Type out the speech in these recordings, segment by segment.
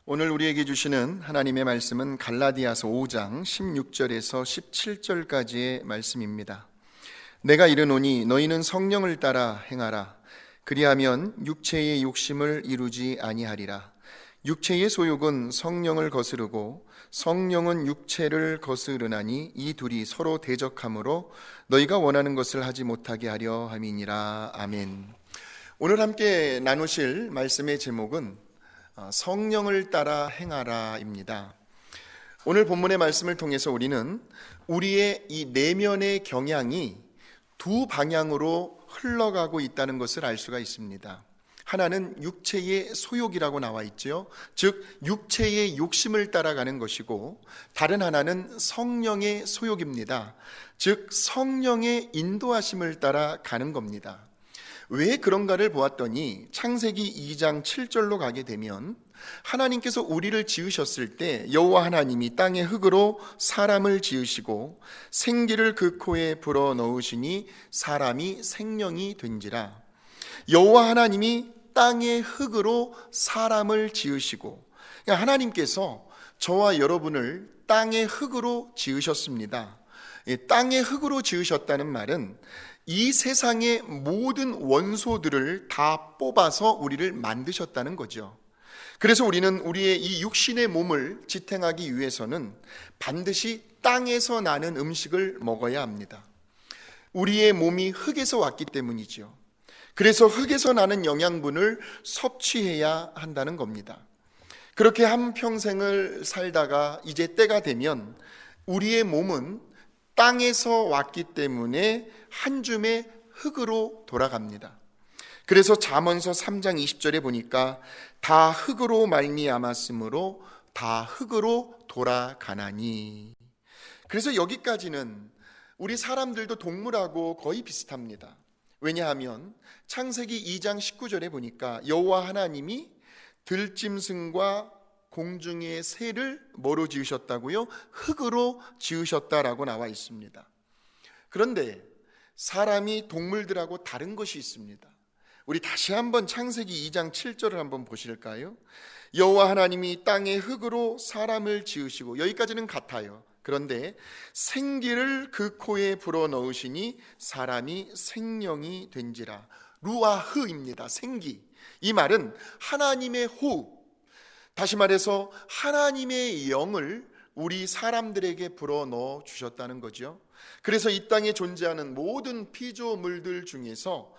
오늘 우리에게 주시는 하나님의 말씀은 갈라디아서 5장 16절에서 17절까지의 말씀입니다. 내가 이르노니 너희는 성령을 따라 행하라. 그리하면 육체의 욕심을 이루지 아니하리라. 육체의 소욕은 성령을 거스르고 성령은 육체를 거스르나니 이 둘이 서로 대적하므로 너희가 원하는 것을 하지 못하게 하려 함이니라. 아멘. 오늘 함께 나누실 말씀의 제목은 성령을 따라 행하라입니다. 오늘 본문의 말씀을 통해서 우리는 우리의 이 내면의 경향이 두 방향으로 흘러가고 있다는 것을 알 수가 있습니다. 하나는 육체의 소욕이라고 나와 있죠. 즉 육체의 욕심을 따라가는 것이고, 다른 하나는 성령의 소욕입니다. 즉 성령의 인도하심을 따라가는 겁니다. 왜 그런가를 보았더니 창세기 2장 7절로 가게 되면 하나님께서 우리를 지으셨을 때 여호와 하나님이 땅의 흙으로 사람을 지으시고 생기를 그 코에 불어넣으시니 사람이 생명이 된지라. 여호와 하나님이 땅의 흙으로 사람을 지으시고, 그러니까 하나님께서 저와 여러분을 땅의 흙으로 지으셨습니다. 땅의 흙으로 지으셨다는 말은 이 세상의 모든 원소들을 다 뽑아서 우리를 만드셨다는 거죠. 그래서 우리는 우리의 이 육신의 몸을 지탱하기 위해서는 반드시 땅에서 나는 음식을 먹어야 합니다. 우리의 몸이 흙에서 왔기 때문이죠. 그래서 흙에서 나는 영양분을 섭취해야 한다는 겁니다. 그렇게 한평생을 살다가 이제 때가 되면 우리의 몸은 땅에서 왔기 때문에 한 줌의 흙으로 돌아갑니다. 그래서 잠언서 3장 20절에 보니까 다 흙으로 말미암았으므로 다 흙으로 돌아가나니. 그래서 여기까지는 우리 사람들도 동물하고 거의 비슷합니다. 왜냐하면 창세기 2장 19절에 보니까 여호와 하나님이 들짐승과 공중의 새를 뭐로 지으셨다고요? 흙으로 지으셨다라고 나와 있습니다. 그런데 사람이 동물들하고 다른 것이 있습니다. 우리 다시 한번 창세기 2장 7절을 한번 보실까요? 여호와 하나님이 땅의 흙으로 사람을 지으시고, 여기까지는 같아요. 그런데 생기를 그 코에 불어넣으시니 사람이 생명이 된지라. 루아흐입니다. 생기. 이 말은 하나님의 호흡, 다시 말해서 하나님의 영을 우리 사람들에게 불어넣어 주셨다는 거죠. 그래서 이 땅에 존재하는 모든 피조물들 중에서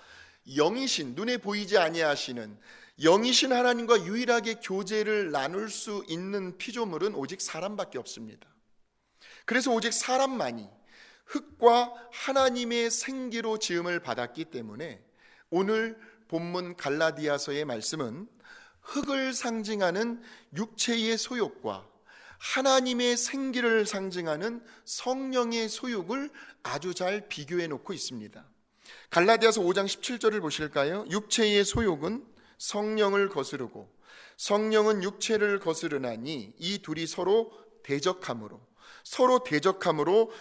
영이신, 눈에 보이지 아니하시는 영이신 하나님과 유일하게 교제를 나눌 수 있는 피조물은 오직 사람밖에 없습니다. 그래서 오직 사람만이 흙과 하나님의 생기로 지음을 받았기 때문에 오늘 본문 갈라디아서의 말씀은 흙을 상징하는 육체의 소욕과 하나님의 생기를 상징하는 성령의 소욕을 아주 잘 비교해 놓고 있습니다. 갈라디아서 5장 17절을 보실까요? 육체의 소욕은 성령을 거스르고 성령은 육체를 거스르나니 이 둘이 서로 대적함으로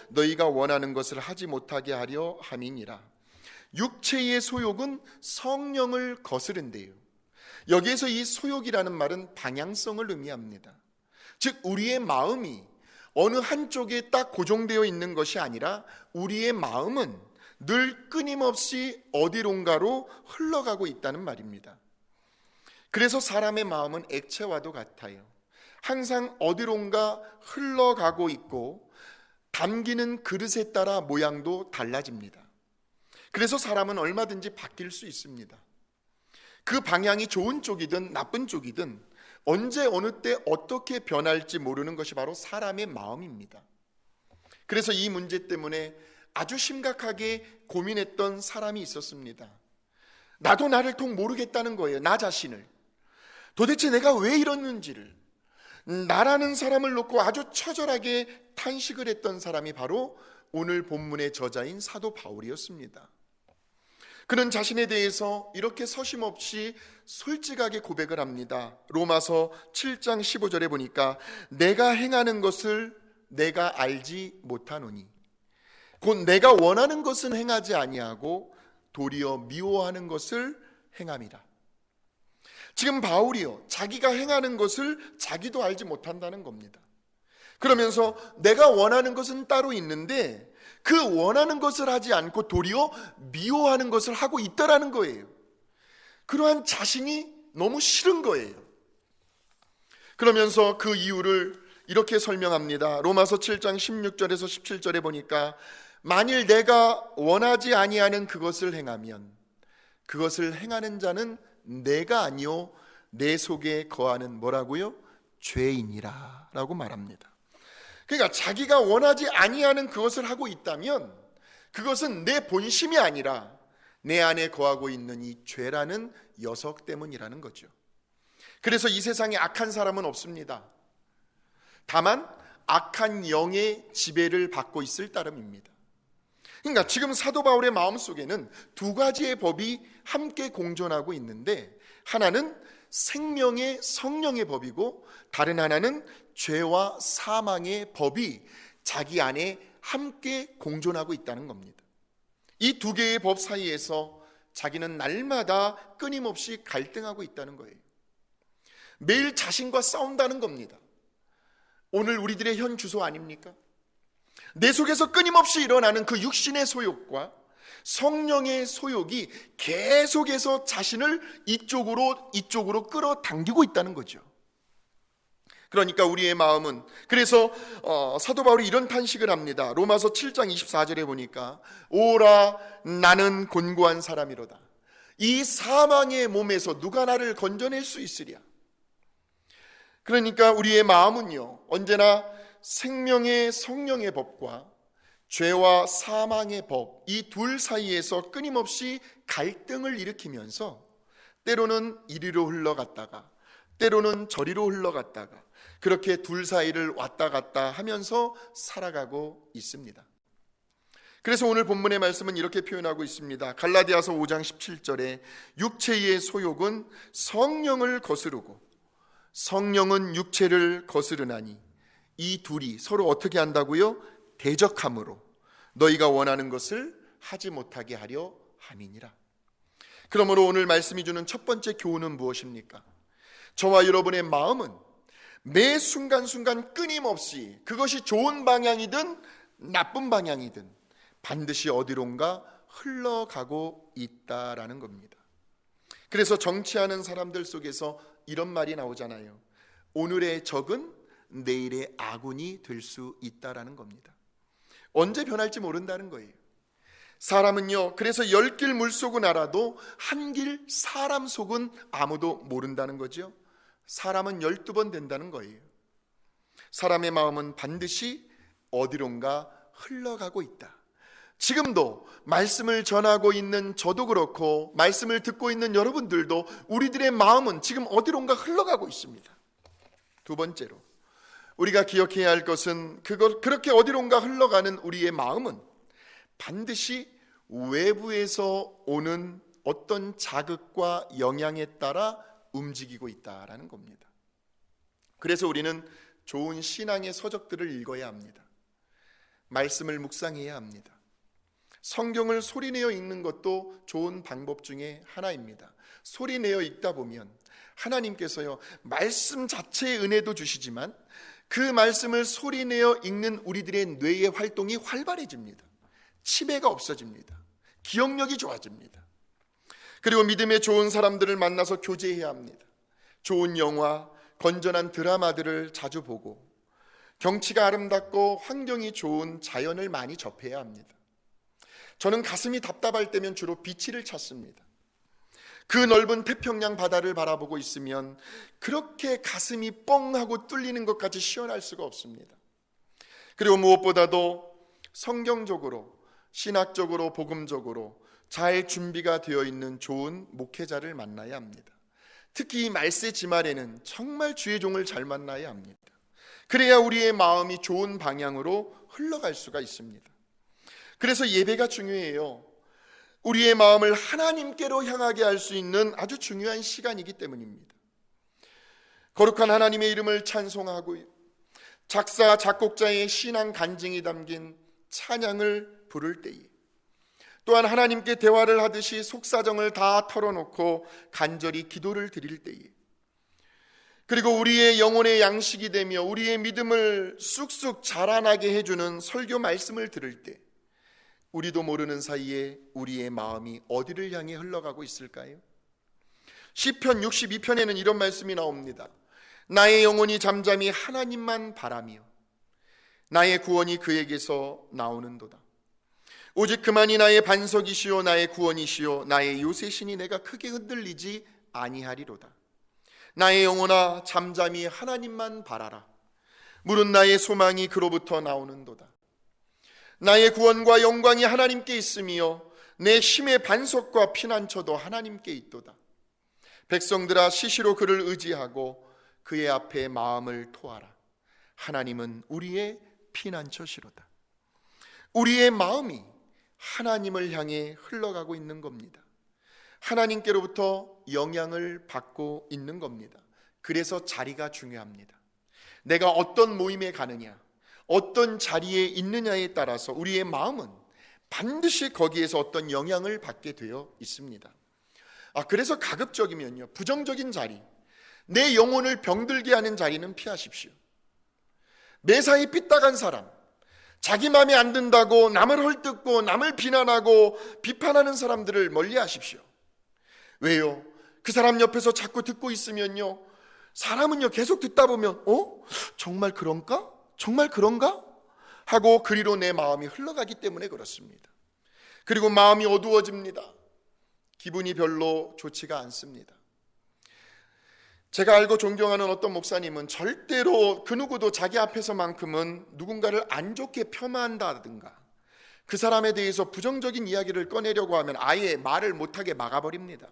너희가 원하는 것을 하지 못하게 하려 함이니라. 육체의 소욕은 성령을 거스른대요. 여기에서 이 소욕이라는 말은 방향성을 의미합니다. 즉 우리의 마음이 어느 한쪽에 딱 고정되어 있는 것이 아니라 우리의 마음은 늘 끊임없이 어디론가로 흘러가고 있다는 말입니다. 그래서 사람의 마음은 액체와도 같아요. 항상 어디론가 흘러가고 있고 담기는 그릇에 따라 모양도 달라집니다. 그래서 사람은 얼마든지 바뀔 수 있습니다. 그 방향이 좋은 쪽이든 나쁜 쪽이든 언제 어느 때 어떻게 변할지 모르는 것이 바로 사람의 마음입니다. 그래서 이 문제 때문에 아주 심각하게 고민했던 사람이 있었습니다. 나도 나를 통 모르겠다는 거예요. 나 자신을. 도대체 내가 왜 이러는지를. 나라는 사람을 놓고 아주 처절하게 탄식을 했던 사람이 바로 오늘 본문의 저자인 사도 바울이었습니다. 그는 자신에 대해서 이렇게 서심없이 솔직하게 고백을 합니다. 로마서 7장 15절에 보니까 내가 행하는 것을 내가 알지 못하노니, 곧 내가 원하는 것은 행하지 아니하고 도리어 미워하는 것을 행함이라. 지금 바울이요, 자기가 행하는 것을 자기도 알지 못한다는 겁니다. 그러면서 내가 원하는 것은 따로 있는데 그 원하는 것을 하지 않고 도리어 미워하는 것을 하고 있다라는 거예요. 그러한 자신이 너무 싫은 거예요. 그러면서 그 이유를 이렇게 설명합니다. 로마서 7장 16절에서 17절에 보니까 만일 내가 원하지 아니하는 그것을 행하면 그것을 행하는 자는 내가 아니요 내 속에 거하는 뭐라고요? 죄인이라 라고 말합니다. 그러니까 자기가 원하지 아니하는 그것을 하고 있다면 그것은 내 본심이 아니라 내 안에 거하고 있는 이 죄라는 녀석 때문이라는 거죠. 그래서 이 세상에 악한 사람은 없습니다. 다만 악한 영의 지배를 받고 있을 따름입니다. 그러니까 지금 사도 바울의 마음속에는 두 가지의 법이 함께 공존하고 있는데 하나는 생명의 성령의 법이고 다른 하나는 죄와 사망의 법이 자기 안에 함께 공존하고 있다는 겁니다. 이 두 개의 법 사이에서 자기는 날마다 끊임없이 갈등하고 있다는 거예요. 매일 자신과 싸운다는 겁니다. 오늘 우리들의 현 주소 아닙니까? 내 속에서 끊임없이 일어나는 그 육신의 소욕과 성령의 소욕이 계속해서 자신을 이쪽으로 끌어당기고 있다는 거죠. 그러니까 우리의 마음은, 그래서 사도 바울이 이런 탄식을 합니다. 로마서 7장 24절에 보니까 오라 나는 곤고한 사람이로다. 이 사망의 몸에서 누가 나를 건져낼 수 있으랴. 그러니까 우리의 마음은요, 언제나 생명의 성령의 법과 죄와 사망의 법, 이 둘 사이에서 끊임없이 갈등을 일으키면서 때로는 이리로 흘러갔다가 때로는 저리로 흘러갔다가 그렇게 둘 사이를 왔다 갔다 하면서 살아가고 있습니다. 그래서 오늘 본문의 말씀은 이렇게 표현하고 있습니다. 갈라디아서 5장 17절에 육체의 소욕은 성령을 거스르고 성령은 육체를 거스르나니 이 둘이 서로 어떻게 한다고요? 대적함으로 너희가 원하는 것을 하지 못하게 하려 함이니라. 그러므로 오늘 말씀이 주는 첫 번째 교훈은 무엇입니까? 저와 여러분의 마음은 매 순간순간 끊임없이 그것이 좋은 방향이든 나쁜 방향이든 반드시 어디론가 흘러가고 있다라는 겁니다. 그래서 정치하는 사람들 속에서 이런 말이 나오잖아요. 오늘의 적은 내일의 아군이 될 수 있다라는 겁니다. 언제 변할지 모른다는 거예요. 사람은요, 그래서 10길 물속은 알아도 한 길 사람 속은 아무도 모른다는 거죠. 사람은 12번 된다는 거예요. 사람의 마음은 반드시 어디론가 흘러가고 있다. 지금도 말씀을 전하고 있는 저도 그렇고 말씀을 듣고 있는 여러분들도 우리들의 마음은 지금 어디론가 흘러가고 있습니다. 두 번째로 우리가 기억해야 할 것은 그렇게 어디론가 흘러가는 우리의 마음은 반드시 외부에서 오는 어떤 자극과 영향에 따라 움직이고 있다라는 겁니다. 그래서 우리는 좋은 신앙의 서적들을 읽어야 합니다. 말씀을 묵상해야 합니다. 성경을 소리내어 읽는 것도 좋은 방법 중에 하나입니다. 소리내어 읽다 보면 하나님께서요, 말씀 자체의 은혜도 주시지만 그 말씀을 소리내어 읽는 우리들의 뇌의 활동이 활발해집니다. 치매가 없어집니다. 기억력이 좋아집니다. 그리고 믿음의 좋은 사람들을 만나서 교제해야 합니다. 좋은 영화, 건전한 드라마들을 자주 보고 경치가 아름답고 환경이 좋은 자연을 많이 접해야 합니다. 저는 가슴이 답답할 때면 주로 비치를 찾습니다. 그 넓은 태평양 바다를 바라보고 있으면 그렇게 가슴이 뻥하고 뚫리는 것까지 시원할 수가 없습니다. 그리고 무엇보다도 성경적으로, 신학적으로, 복음적으로 잘 준비가 되어 있는 좋은 목회자를 만나야 합니다. 특히 이 말세 지말에는 정말 주의 종을 잘 만나야 합니다. 그래야 우리의 마음이 좋은 방향으로 흘러갈 수가 있습니다. 그래서 예배가 중요해요. 우리의 마음을 하나님께로 향하게 할 수 있는 아주 중요한 시간이기 때문입니다. 거룩한 하나님의 이름을 찬송하고 작사, 작곡자의 신앙 간증이 담긴 찬양을 부를 때에 또한 하나님께 대화를 하듯이 속사정을 다 털어놓고 간절히 기도를 드릴 때에, 그리고 우리의 영혼의 양식이 되며 우리의 믿음을 쑥쑥 자라나게 해주는 설교 말씀을 들을 때 우리도 모르는 사이에 우리의 마음이 어디를 향해 흘러가고 있을까요? 시편 62편에는 이런 말씀이 나옵니다. 나의 영혼이 잠잠히 하나님만 바라며 나의 구원이 그에게서 나오는도다. 오직 그만이 나의 반석이시요 나의 구원이시요 나의 요새시니 내가 크게 흔들리지 아니하리로다. 나의 영혼아 잠잠히 하나님만 바라라. 물은 나의 소망이 그로부터 나오는도다. 나의 구원과 영광이 하나님께 있으며 내 힘의 반석과 피난처도 하나님께 있도다. 백성들아 시시로 그를 의지하고 그의 앞에 마음을 토하라. 하나님은 우리의 피난처시로다. 우리의 마음이 하나님을 향해 흘러가고 있는 겁니다. 하나님께로부터 영향을 받고 있는 겁니다. 그래서 자리가 중요합니다. 내가 어떤 모임에 가느냐, 어떤 자리에 있느냐에 따라서 우리의 마음은 반드시 거기에서 어떤 영향을 받게 되어 있습니다. 그래서 가급적이면요, 부정적인 자리, 내 영혼을 병들게 하는 자리는 피하십시오. 매사에 삐딱한 사람, 자기 마음에 안 든다고 남을 헐뜯고 남을 비난하고 비판하는 사람들을 멀리 하십시오. 왜요? 그 사람 옆에서 자꾸 듣고 있으면요, 사람은요 계속 듣다 보면 정말 그런가? 정말 그런가? 하고 그리로 내 마음이 흘러가기 때문에 그렇습니다. 그리고 마음이 어두워집니다. 기분이 별로 좋지가 않습니다. 제가 알고 존경하는 어떤 목사님은 절대로 그 누구도 자기 앞에서만큼은 누군가를 안 좋게 폄하한다든가 그 사람에 대해서 부정적인 이야기를 꺼내려고 하면 아예 말을 못하게 막아버립니다.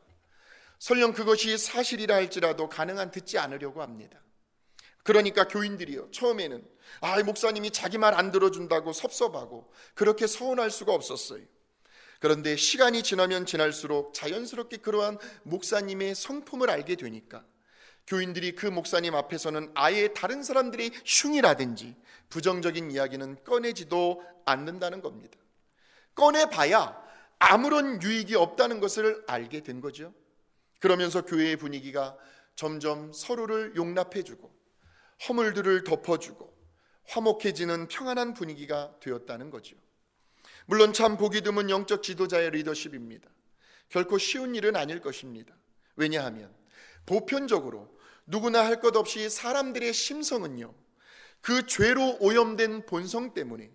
설령 그것이 사실이라 할지라도 가능한 듣지 않으려고 합니다. 그러니까 교인들이요, 처음에는 목사님이 자기 말 안 들어준다고 섭섭하고 그렇게 서운할 수가 없었어요. 그런데 시간이 지나면 지날수록 자연스럽게 그러한 목사님의 성품을 알게 되니까 교인들이 그 목사님 앞에서는 아예 다른 사람들의 흉이라든지 부정적인 이야기는 꺼내지도 않는다는 겁니다. 꺼내봐야 아무런 유익이 없다는 것을 알게 된 거죠. 그러면서 교회의 분위기가 점점 서로를 용납해주고 허물들을 덮어주고 화목해지는 평안한 분위기가 되었다는 거죠. 물론 참 보기 드문 영적 지도자의 리더십입니다. 결코 쉬운 일은 아닐 것입니다. 왜냐하면 보편적으로 누구나 할 것 없이 사람들의 심성은요, 그 죄로 오염된 본성 때문에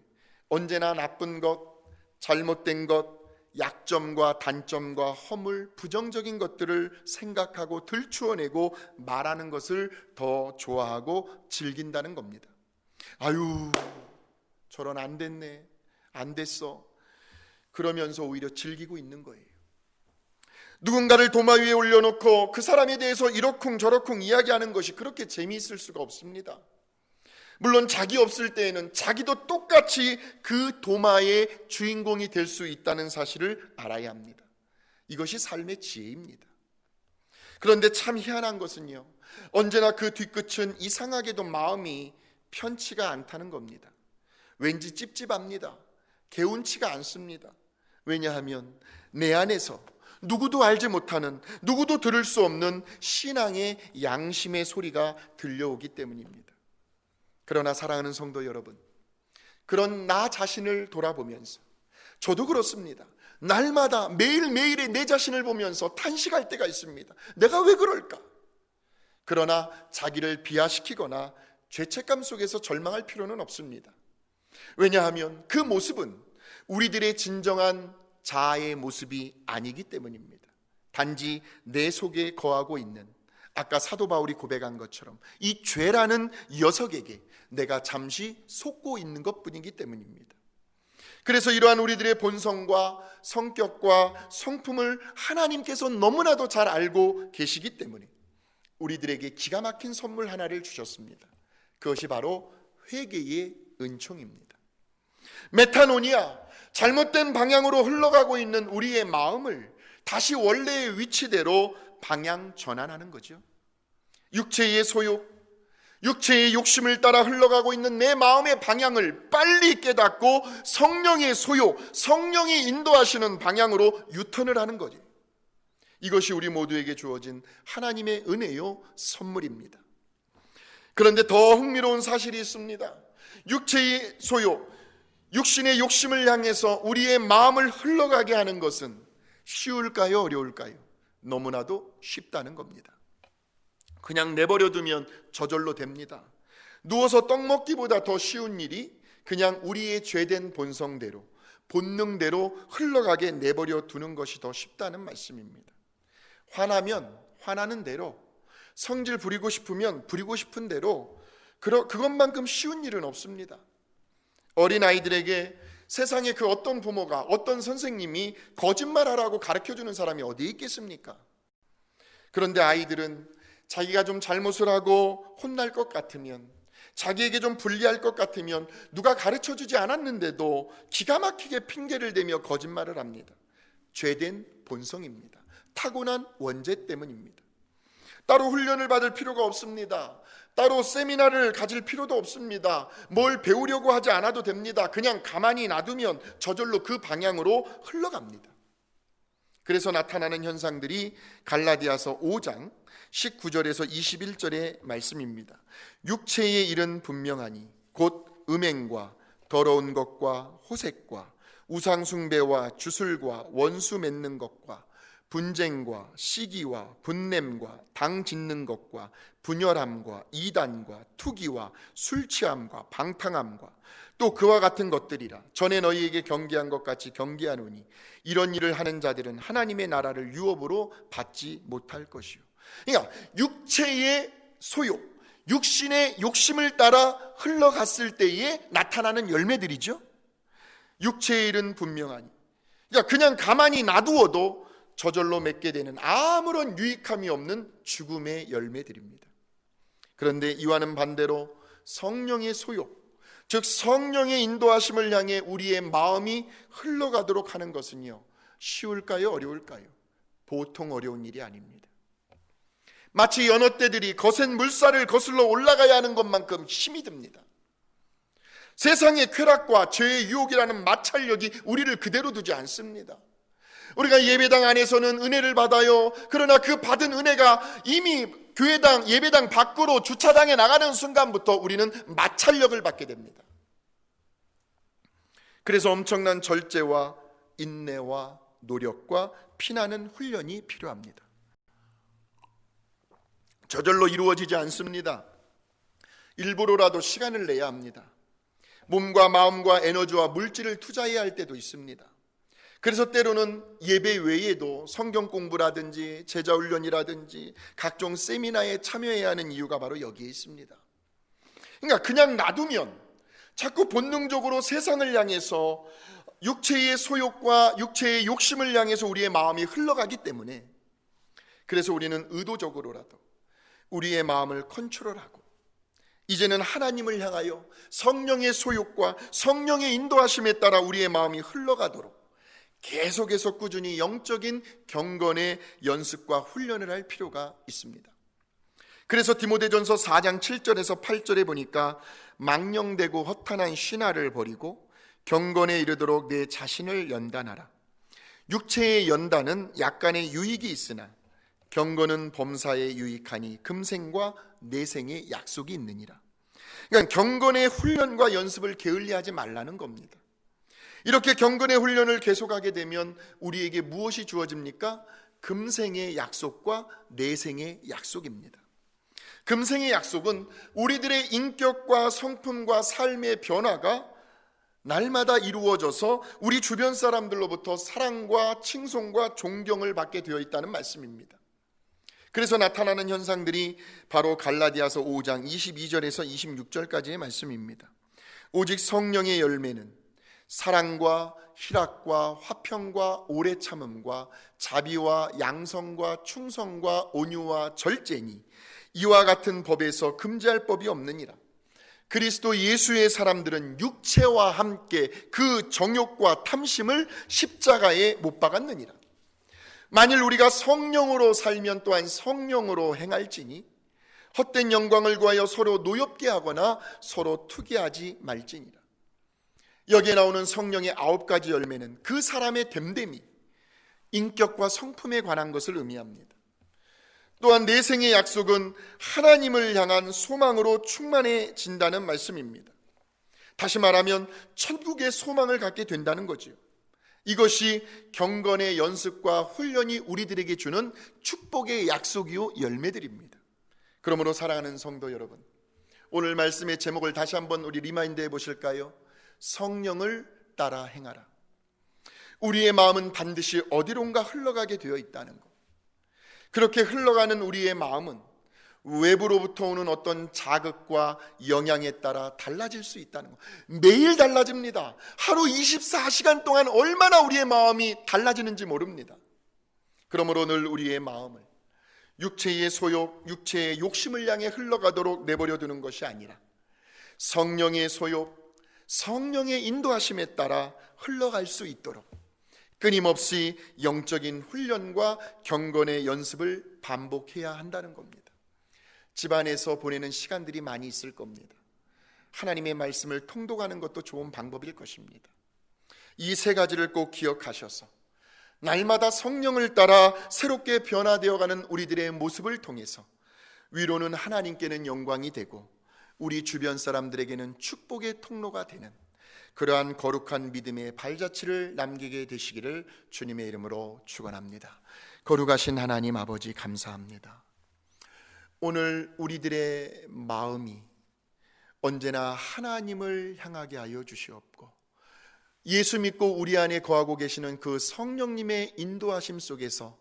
언제나 나쁜 것, 잘못된 것, 약점과 단점과 허물, 부정적인 것들을 생각하고 들추어내고 말하는 것을 더 좋아하고 즐긴다는 겁니다. 저런 안 됐네, 안 됐어, 그러면서 오히려 즐기고 있는 거예요. 누군가를 도마 위에 올려놓고 그 사람에 대해서 이러쿵 저러쿵 이야기하는 것이 그렇게 재미있을 수가 없습니다. 물론 자기 없을 때에는 자기도 똑같이 그 도마의 주인공이 될 수 있다는 사실을 알아야 합니다. 이것이 삶의 지혜입니다. 그런데 참 희한한 것은요, 언제나 그 뒤끝은 이상하게도 마음이 편치가 않다는 겁니다. 왠지 찝찝합니다. 개운치가 않습니다. 왜냐하면 내 안에서 누구도 알지 못하는, 누구도 들을 수 없는 신앙의 양심의 소리가 들려오기 때문입니다. 그러나 사랑하는 성도 여러분, 그런 나 자신을 돌아보면서, 저도 그렇습니다. 날마다 매일매일의 내 자신을 보면서 탄식할 때가 있습니다. 내가 왜 그럴까? 그러나 자기를 비하시키거나 죄책감 속에서 절망할 필요는 없습니다. 왜냐하면 그 모습은 우리들의 진정한 자아의 모습이 아니기 때문입니다. 단지 내 속에 거하고 있는, 아까 사도 바울이 고백한 것처럼 이 죄라는 녀석에게 내가 잠시 속고 있는 것뿐이기 때문입니다. 그래서 이러한 우리들의 본성과 성격과 성품을 하나님께서 너무나도 잘 알고 계시기 때문에 우리들에게 기가 막힌 선물 하나를 주셨습니다. 그것이 바로 회개의 은총입니다. 메타노니아, 잘못된 방향으로 흘러가고 있는 우리의 마음을 다시 원래의 위치대로 방향 전환하는 거죠. 육체의 소욕, 육체의 욕심을 따라 흘러가고 있는 내 마음의 방향을 빨리 깨닫고 성령의 소요, 성령이 인도하시는 방향으로 유턴을 하는 거지. 이것이 우리 모두에게 주어진 하나님의 은혜요 선물입니다. 그런데 더 흥미로운 사실이 있습니다. 육체의 소요, 육신의 욕심을 향해서 우리의 마음을 흘러가게 하는 것은 쉬울까요? 어려울까요? 너무나도 쉽다는 겁니다. 그냥 내버려 두면 저절로 됩니다. 누워서 떡 먹기보다 더 쉬운 일이 그냥 우리의 죄된 본성대로, 본능대로 흘러가게 내버려 두는 것이 더 쉽다는 말씀입니다. 화나면 화나는 대로, 성질 부리고 싶으면 부리고 싶은 대로, 그것만큼 쉬운 일은 없습니다. 어린아이들에게 세상에 그 어떤 부모가, 어떤 선생님이 거짓말하라고 가르쳐주는 사람이 어디 있겠습니까? 그런데 아이들은 자기가 좀 잘못을 하고 혼날 것 같으면, 자기에게 좀 불리할 것 같으면 누가 가르쳐주지 않았는데도 기가 막히게 핑계를 대며 거짓말을 합니다. 죄된 본성입니다. 타고난 원죄 때문입니다. 따로 훈련을 받을 필요가 없습니다. 따로 세미나를 가질 필요도 없습니다. 뭘 배우려고 하지 않아도 됩니다. 그냥 가만히 놔두면 저절로 그 방향으로 흘러갑니다. 그래서 나타나는 현상들이 갈라디아서 5장 19절에서 21절의 말씀입니다. 육체의 일은 분명하니 곧 음행과 더러운 것과 호색과 우상숭배와 주술과 원수 맺는 것과 분쟁과 시기와 분냄과 당 짓는 것과 분열함과 이단과 투기와 술취함과 방탕함과 또 그와 같은 것들이라. 전에 너희에게 경계한 것 같이 경계하노니 이런 일을 하는 자들은 하나님의 나라를 유업으로 받지 못할 것이요. 그러니까 육체의 소욕, 육신의 욕심을 따라 흘러갔을 때에 나타나는 열매들이죠. 육체의 일은 분명하니, 그러니까 그냥 가만히 놔두어도 저절로 맺게 되는 아무런 유익함이 없는 죽음의 열매들입니다. 그런데 이와는 반대로 성령의 소욕, 즉 성령의 인도하심을 향해 우리의 마음이 흘러가도록 하는 것은요, 쉬울까요? 어려울까요? 보통 어려운 일이 아닙니다. 마치 여느 떼들이 거센 물살을 거슬러 올라가야 하는 것만큼 힘이 듭니다. 세상의 쾌락과 죄의 유혹이라는 마찰력이 우리를 그대로 두지 않습니다. 우리가 예배당 안에서는 은혜를 받아요. 그러나 그 받은 은혜가 이미 교회당, 예배당 밖으로 주차장에 나가는 순간부터 우리는 마찰력을 받게 됩니다. 그래서 엄청난 절제와 인내와 노력과 피나는 훈련이 필요합니다. 저절로 이루어지지 않습니다. 일부러라도 시간을 내야 합니다. 몸과 마음과 에너지와 물질을 투자해야 할 때도 있습니다. 그래서 때로는 예배 외에도 성경 공부라든지 제자훈련이라든지 각종 세미나에 참여해야 하는 이유가 바로 여기에 있습니다. 그러니까 그냥 놔두면 자꾸 본능적으로 세상을 향해서 육체의 소욕과 육체의 욕심을 향해서 우리의 마음이 흘러가기 때문에, 그래서 우리는 의도적으로라도 우리의 마음을 컨트롤하고 이제는 하나님을 향하여 성령의 소욕과 성령의 인도하심에 따라 우리의 마음이 흘러가도록 계속해서 꾸준히 영적인 경건의 연습과 훈련을 할 필요가 있습니다. 그래서 디모데전서 4장 7절에서 8절에 보니까 망령되고 허탄한 신화를 버리고 경건에 이르도록 내 자신을 연단하라. 육체의 연단은 약간의 유익이 있으나 경건은 범사에 유익하니 금생과 내생의 약속이 있느니라. 그러니까 경건의 훈련과 연습을 게을리하지 말라는 겁니다. 이렇게 경건의 훈련을 계속하게 되면 우리에게 무엇이 주어집니까? 금생의 약속과 내생의 약속입니다. 금생의 약속은 우리들의 인격과 성품과 삶의 변화가 날마다 이루어져서 우리 주변 사람들로부터 사랑과 칭송과 존경을 받게 되어 있다는 말씀입니다. 그래서 나타나는 현상들이 바로 갈라디아서 5장 22절에서 26절까지의 말씀입니다. 오직 성령의 열매는 사랑과 희락과 화평과 오래 참음과 자비와 양성과 충성과 온유와 절제니 이와 같은 법에서 금지할 법이 없느니라. 그리스도 예수의 사람들은 육체와 함께 그 정욕과 탐심을 십자가에 못 박았느니라. 만일 우리가 성령으로 살면 또한 성령으로 행할지니 헛된 영광을 구하여 서로 노엽게 하거나 서로 투기하지 말지니라. 여기에 나오는 성령의 9가지 열매는 그 사람의 됨됨이, 인격과 성품에 관한 것을 의미합니다. 또한 내 생의 약속은 하나님을 향한 소망으로 충만해진다는 말씀입니다. 다시 말하면 천국의 소망을 갖게 된다는 거지요. 이것이 경건의 연습과 훈련이 우리들에게 주는 축복의 약속이요 열매들입니다. 그러므로 사랑하는 성도 여러분, 오늘 말씀의 제목을 다시 한번 우리 리마인드해 보실까요? 성령을 따라 행하라. 우리의 마음은 반드시 어디론가 흘러가게 되어 있다는 것. 그렇게 흘러가는 우리의 마음은 외부로부터 오는 어떤 자극과 영향에 따라 달라질 수 있다는 것. 매일 달라집니다. 하루 24시간 동안 얼마나 우리의 마음이 달라지는지 모릅니다. 그러므로 늘 우리의 마음을 육체의 소욕, 육체의 욕심을 향해 흘러가도록 내버려 두는 것이 아니라 성령의 소욕, 성령의 인도하심에 따라 흘러갈 수 있도록 끊임없이 영적인 훈련과 경건의 연습을 반복해야 한다는 겁니다. 집안에서 보내는 시간들이 많이 있을 겁니다. 하나님의 말씀을 통독하는 것도 좋은 방법일 것입니다. 이 3가지를 꼭 기억하셔서 날마다 성령을 따라 새롭게 변화되어가는 우리들의 모습을 통해서 위로는 하나님께는 영광이 되고 우리 주변 사람들에게는 축복의 통로가 되는 그러한 거룩한 믿음의 발자취를 남기게 되시기를 주님의 이름으로 축원합니다. 거룩하신 하나님 아버지, 감사합니다. 오늘 우리들의 마음이 언제나 하나님을 향하게 하여 주시옵고 예수 믿고 우리 안에 거하고 계시는 그 성령님의 인도하심 속에서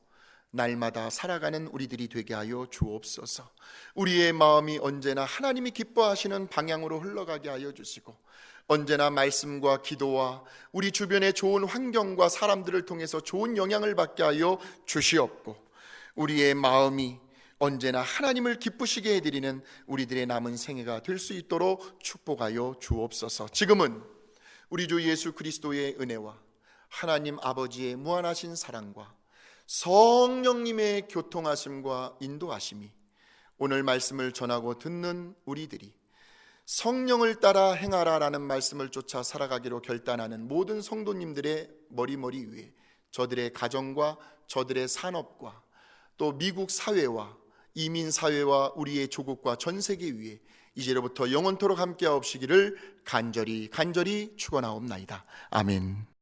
날마다 살아가는 우리들이 되게 하여 주옵소서. 우리의 마음이 언제나 하나님이 기뻐하시는 방향으로 흘러가게 하여 주시고 언제나 말씀과 기도와 우리 주변의 좋은 환경과 사람들을 통해서 좋은 영향을 받게 하여 주시옵고 우리의 마음이 언제나 하나님을 기쁘시게 해드리는 우리들의 남은 생애가 될 수 있도록 축복하여 주옵소서. 지금은 우리 주 예수 그리스도의 은혜와 하나님 아버지의 무한하신 사랑과 성령님의 교통하심과 인도하심이 오늘 말씀을 전하고 듣는 우리들이 성령을 따라 행하라라는 말씀을 쫓아 살아가기로 결단하는 모든 성도님들의 머리 위에 저들의 가정과 저들의 산업과 또 미국 사회와 이민 사회와 우리의 조국과 전 세계 위에 이제로부터 영원토록 함께하옵시기를 간절히 축원하옵나이다. 아멘.